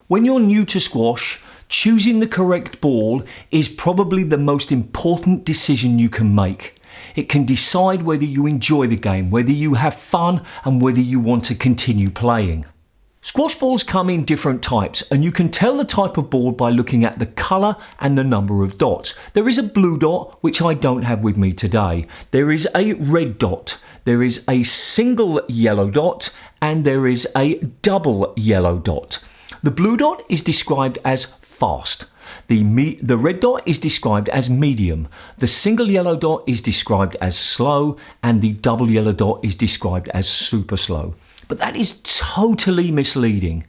When you're new to squash, choosing the correct ball is probably the most important decision you can make. It can decide whether you enjoy the game, whether you have fun, and whether you want to continue playing. Squash balls come in different types, and you can tell the type of ball by looking at the colour and the number of dots. There is a blue dot, which I don't have with me today. There is a red dot. There is a single yellow dot, and there is a double yellow dot. The blue dot is described as fast. The red dot is described as medium. The single yellow dot is described as slow, and the double yellow dot is described as super slow. But that is totally misleading.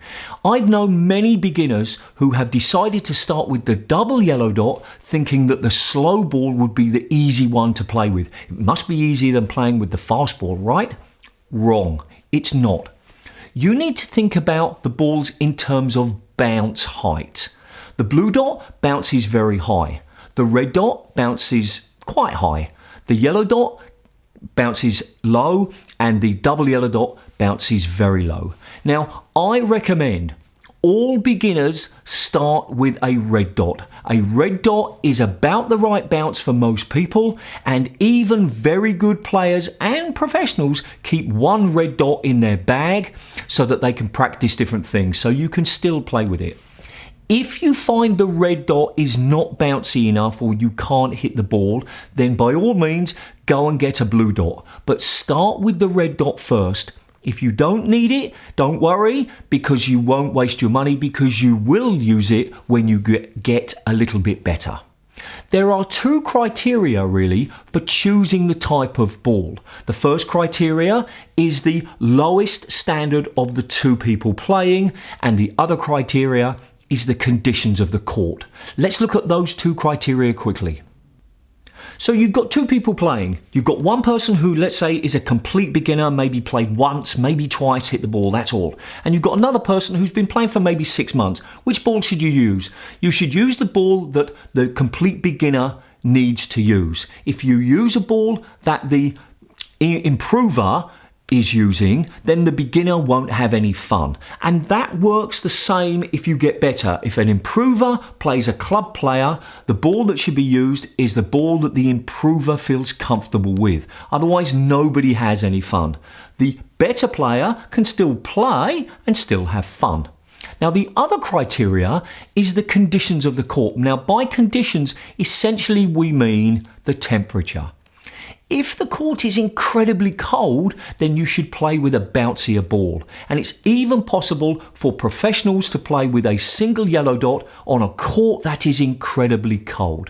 I've known many beginners who have decided to start with the double yellow dot, thinking that the slow ball would be the easy one to play with. It must be easier than playing with the fast ball, right? Wrong. It's not. You need to think about the balls in terms of bounce height. The blue dot bounces very high. The red dot bounces quite high. The yellow dot bounces low, and the double yellow dot bounces very low. Now, I recommend all beginners start with a red dot. A red dot is about the right bounce for most people, and even very good players and professionals keep one red dot in their bag so that they can practice different things, so you can still play with it. If you find the red dot is not bouncy enough or you can't hit the ball, then by all means go and get a blue dot. But start with the red dot first. If you don't need it, don't worry, because you won't waste your money, because you will use it when you get a little bit better. There are two criteria really for choosing the type of ball. The first criteria is the lowest standard of the two people playing, and the other criteria is the conditions of the court. Let's look at those two criteria quickly. So you've got two people playing. You've got one person who, let's say, is a complete beginner, maybe played once, maybe twice, hit the ball, that's all. And you've got another person who's been playing for maybe 6 months. Which ball should you use? You should use the ball that the complete beginner needs to use. If you use a ball that the improver is using, then the beginner won't have any fun. And that works the same if you get better. If an improver plays a club player, the ball that should be used is the ball that the improver feels comfortable with. Otherwise, nobody has any fun. The better player can still play and still have fun. Now, the other criteria is the conditions of the court. Now, by conditions, essentially we mean the temperature. If the court is incredibly cold, then you should play with a bouncier ball. And it's even possible for professionals to play with a single yellow dot on a court that is incredibly cold.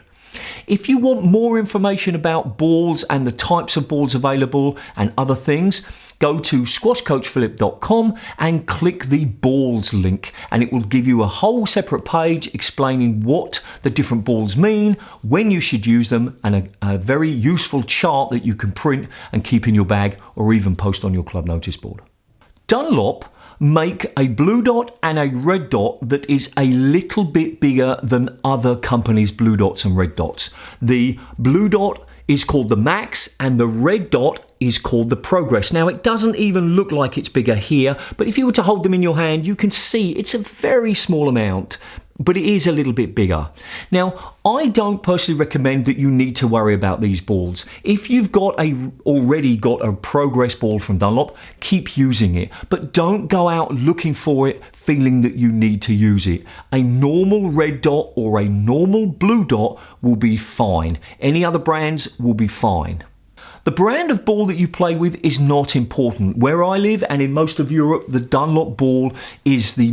If you want more information about balls and the types of balls available and other things, go to squashcoachphilip.com and click the balls link, and it will give you a whole separate page explaining what the different balls mean, when you should use them, and a very useful chart that you can print and keep in your bag or even post on your club notice board. Dunlop make a blue dot and a red dot that is a little bit bigger than other companies' blue dots and red dots. The blue dot is called the Max and the red dot is called the Progress. Now, it doesn't even look like it's bigger here, but if you were to hold them in your hand, you can see it's a very small amount, but it is a little bit bigger. Now, I don't personally recommend that you need to worry about these balls. If you've already got a Progress ball from Dunlop, keep using it, but don't go out looking for it feeling that you need to use it. A normal red dot or a normal blue dot will be fine. Any other brands will be fine. The brand of ball that you play with is not important. Where I live and in most of Europe, the Dunlop ball is the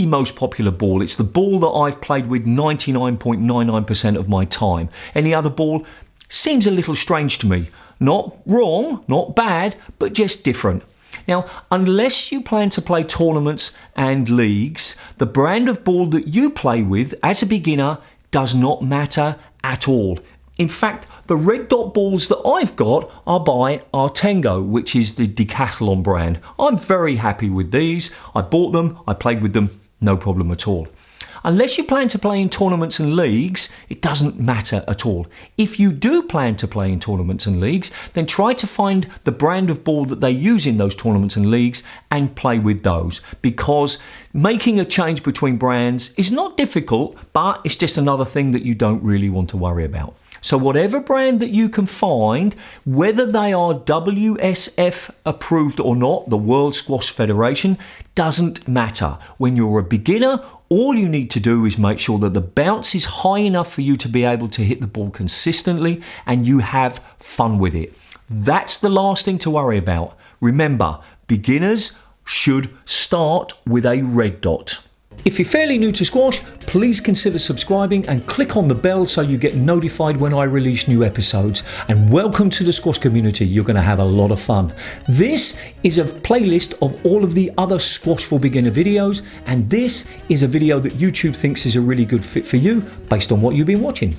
most popular ball. It's the ball that I've played with 99.99% of my time. Any other ball seems a little strange to me. Not wrong, not bad, but just different. Now, unless you plan to play tournaments and leagues, the brand of ball that you play with as a beginner does not matter at all. In fact, the red dot balls that I've got are by Artengo, which is the Decathlon brand. I'm very happy with these. I bought them, I played with them, no problem at all. Unless you plan to play in tournaments and leagues, it doesn't matter at all. If you do plan to play in tournaments and leagues, then try to find the brand of ball that they use in those tournaments and leagues and play with those, because making a change between brands is not difficult, but it's just another thing that you don't really want to worry about. So whatever brand that you can find, whether they are WSF approved or not, the World Squash Federation, doesn't matter. When you're a beginner, all you need to do is make sure that the bounce is high enough for you to be able to hit the ball consistently and you have fun with it. That's the last thing to worry about. Remember, beginners should start with a red dot. If you're fairly new to squash, please consider subscribing and click on the bell so you get notified when I release new episodes. And welcome to the squash community. You're going to have a lot of fun. This is a playlist of all of the other Squash for Beginner videos, and this is a video that YouTube thinks is a really good fit for you based on what you've been watching.